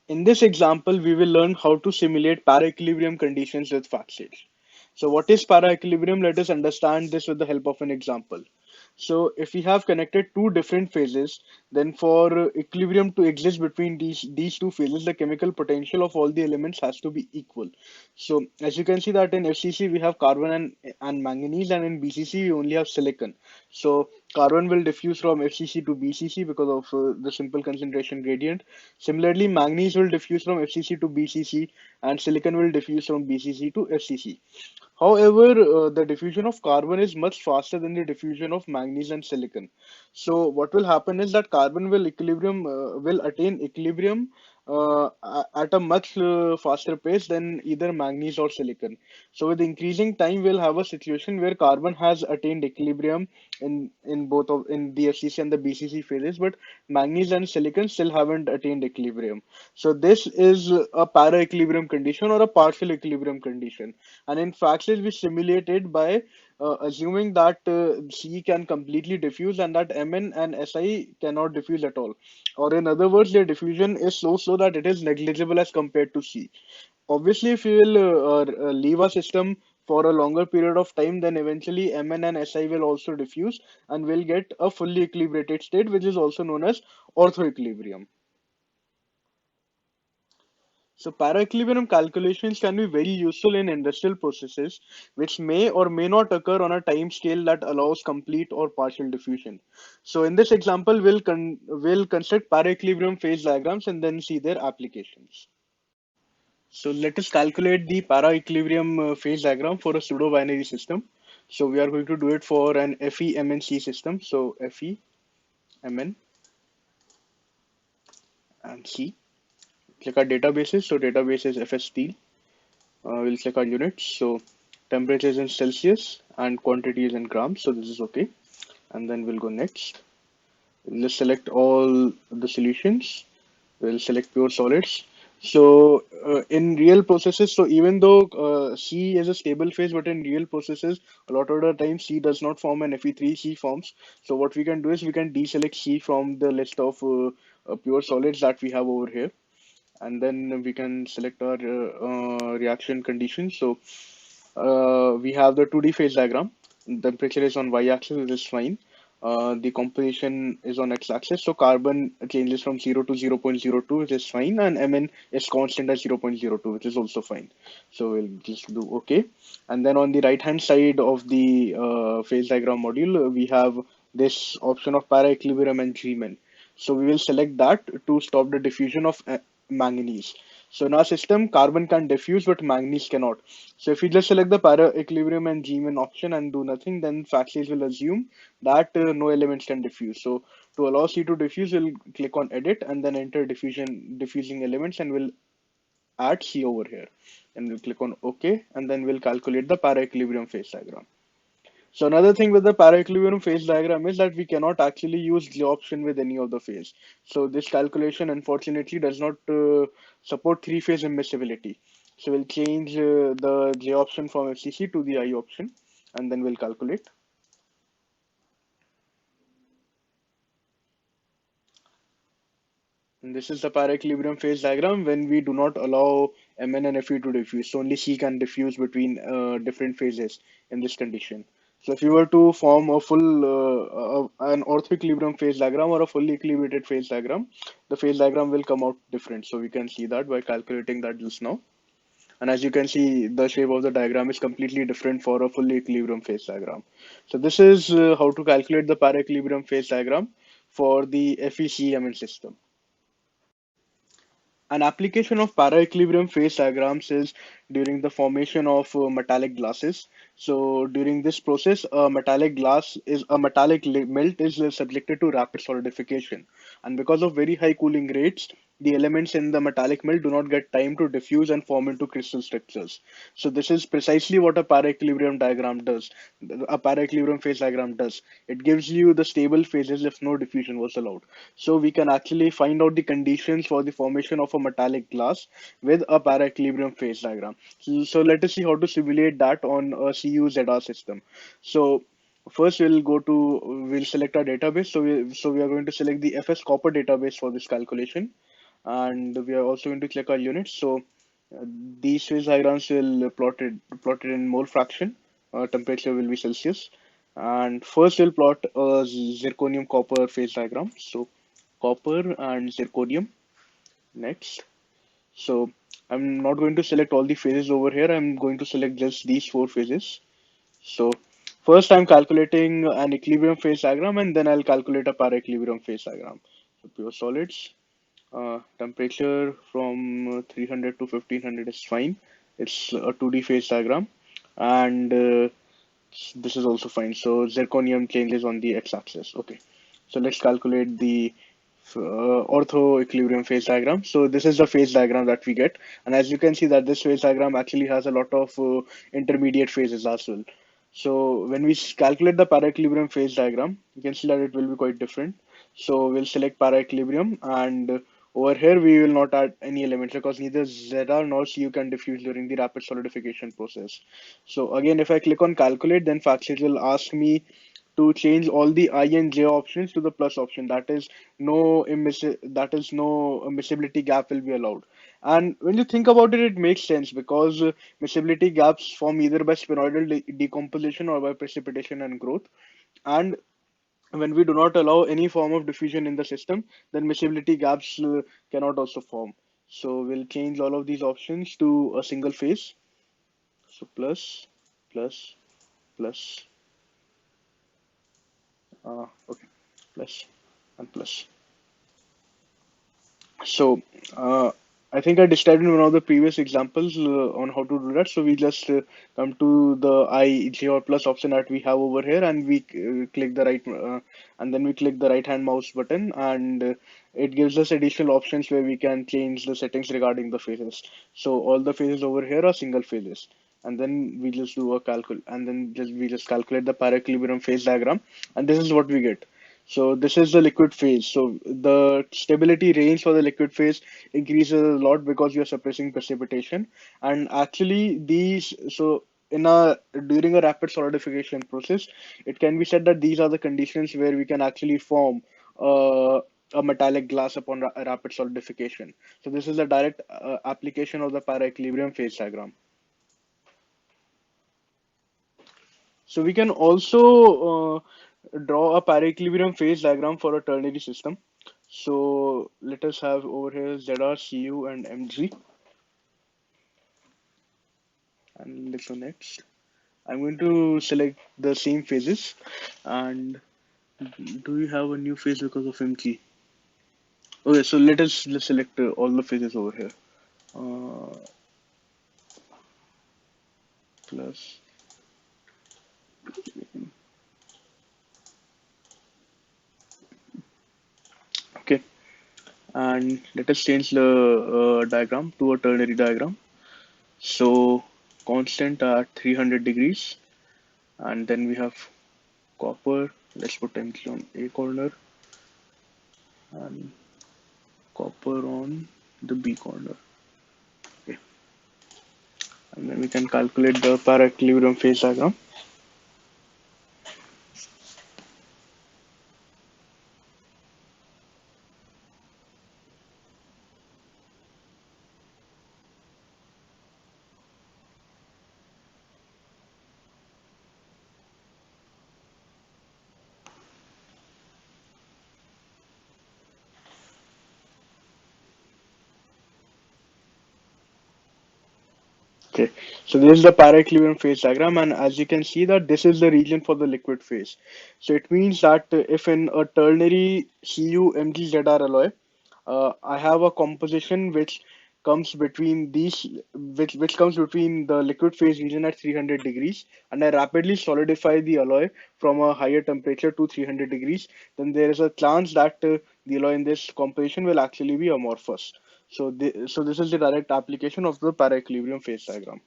In this example, we will learn how to simulate para-equilibrium conditions with Fastage. So what is para-equilibrium? Let us understand this with the help of an example. So if we have connected two different phases, then for equilibrium to exist between these two phases, the chemical potential of all the elements has to be equal. So as you can see that in FCC we have carbon and manganese, and in BCC we only have silicon. So carbon will diffuse from FCC to BCC because of the simple concentration gradient. Similarly, manganese will diffuse from FCC to BCC, and silicon will diffuse from BCC to FCC. However, the diffusion of carbon is much faster than the diffusion of manganese and silicon. So what will happen is that carbon will attain equilibrium at a much faster pace than either manganese or silicon. So with increasing time, we'll have a situation where carbon has attained equilibrium in the FCC and the BCC phases, but manganese and silicon still haven't attained equilibrium. So this is a para-equilibrium condition or a partial equilibrium condition. And in Fractals, we simulate it by assuming that C can completely diffuse and that Mn and Si cannot diffuse at all. Or in other words, their diffusion is so slow that it is negligible as compared to C. Obviously, if you will leave a system for a longer period of time, then eventually Mn and Si will also diffuse and will get a fully equilibrated state, which is also known as orthoequilibrium. So para-equilibrium calculations can be very useful in industrial processes, which may or may not occur on a time scale that allows complete or partial diffusion. So in this example, we'll construct para-equilibrium phase diagrams and then see their applications. So let us calculate the para-equilibrium phase diagram for a pseudo-binary system. So we are going to do it for an FE-MNC system. So FE, MN, and C. Click our databases. So database is FS Steel. We'll check our units. So temperature is in Celsius and quantity is in grams. So this is okay. And then we'll go next. We'll just select all the solutions. We'll select pure solids. So in real processes, so even though C is a stable phase, but in real processes, a lot of the time C does not form and Fe3, C forms. So what we can do is we can deselect C from the list of pure solids that we have over here, and then we can select our reaction conditions. So we have the 2D phase diagram. Temperature is on y-axis, which is fine. The composition is on x-axis. So carbon changes from 0 to 0.02, which is fine, and Mn is constant at 0.02, which is also fine. So we'll just do OK. And then on the right-hand side of the phase diagram module, we have this option of para-equilibrium and G-min. So we will select that to stop the diffusion of manganese. So in our system, carbon can diffuse, but manganese cannot. So if we just select the para-equilibrium and G-min option and do nothing, then Fastage will assume that no elements can diffuse. So to allow C to diffuse, we'll click on edit and then enter diffusing elements, and we'll add C over here. And we'll click on OK, and then we'll calculate the para-equilibrium phase diagram. So another thing with the para-equilibrium phase diagram is that we cannot actually use J option with any of the phase. So this calculation unfortunately does not support three-phase immiscibility. So we'll change the J option from FCC to the I option, and then we'll calculate. And this is the para-equilibrium phase diagram when we do not allow Mn and Fe to diffuse. So only C can diffuse between different phases in this condition. So if you were to form a full an orthoequilibrium phase diagram or a fully equilibrated phase diagram, the phase diagram will come out different. So we can see that by calculating that just now. And as you can see, the shape of the diagram is completely different for a fully equilibrium phase diagram. So this is how to calculate the para-equilibrium phase diagram for the FECMN system. An application of para-equilibrium phase diagrams is during the formation of metallic glasses. So during this process, a metallic melt is subjected to rapid solidification, and because of very high cooling rates, the elements in the metallic melt do not get time to diffuse and form into crystal structures. So this is precisely what a para-equilibrium diagram does. A para-equilibrium phase diagram does. It gives you the stable phases if no diffusion was allowed. So we can actually find out the conditions for the formation of a metallic glass with a para-equilibrium phase diagram. So let us see how to simulate that on a CU-ZR system. So first we'll select our database. So we are going to select the FS copper database for this calculation. and we are also going to click our units. So these phase diagrams will plotted in mole fraction. Temperature will be Celsius, and first we'll plot a zirconium copper phase diagram. So copper and zirconium next. So I'm not going to select all the phases over here. I'm going to select just these four phases. So first I'm calculating an equilibrium phase diagram, and then I'll calculate a para-equilibrium phase diagram. So pure solids, temperature from 300 to 1500 is fine. It's a 2D phase diagram, and this is also fine. So zirconium changes on the x-axis. Okay, so let's calculate the ortho equilibrium phase diagram. So this is the phase diagram that we get, and as you can see that this phase diagram actually has a lot of intermediate phases as well. So when we calculate the para-equilibrium phase diagram, you can see that it will be quite different. So we'll select para-equilibrium, and over here we will not add any elements because neither Zr nor Cu can diffuse during the rapid solidification process. So again, if I click on calculate, then FactSet will ask me to change all the I and J options to the plus option. That is no miscibility gap will be allowed. And when you think about it, it makes sense because miscibility gaps form either by spheroidal decomposition or by precipitation and growth. And when we do not allow any form of diffusion in the system, then miscibility gaps cannot also form. So we'll change all of these options to a single phase. So plus, plus, plus, okay, plus and plus. So, I think I described in one of the previous examples on how to do that. So we just come to the I, J or plus option that we have over here, and we click the right, and then we click the right hand mouse button, and it gives us additional options where we can change the settings regarding the phases. So all the phases over here are single phases, and then we just do a calcul, and then we just calculate the para-equilibrium phase diagram, and this is what we get. So this is the liquid phase. So the stability range for the liquid phase increases a lot because we are suppressing precipitation. And actually these, so in a during a rapid solidification process, it can be said that these are the conditions where we can actually form a metallic glass upon rapid solidification. So this is a direct application of the para-equilibrium phase diagram. So we can also draw a para-equilibrium phase diagram for a ternary system. So let us have over here ZR, Cu, and Mg, and let's go next. I'm going to select the same phases, and do we have a new phase because of Mg? Okay, so let's select all the phases over here. Uh, plus, okay, and let us change the diagram to a ternary diagram. So constant at 300 degrees, and then we have copper. Let's put Mg on A corner and copper on the B corner. Okay, and then we can calculate the para-equilibrium phase diagram. Okay, so this is the para-equilibrium phase diagram, and as you can see that this is the region for the liquid phase. So it means that if in a ternary CuMgZr alloy, I have a composition which comes between these, which comes between the liquid phase region at 300 degrees, and I rapidly solidify the alloy from a higher temperature to 300 degrees, then there is a chance that the alloy in this composition will actually be amorphous. So this is the direct application of the para-equilibrium phase diagram.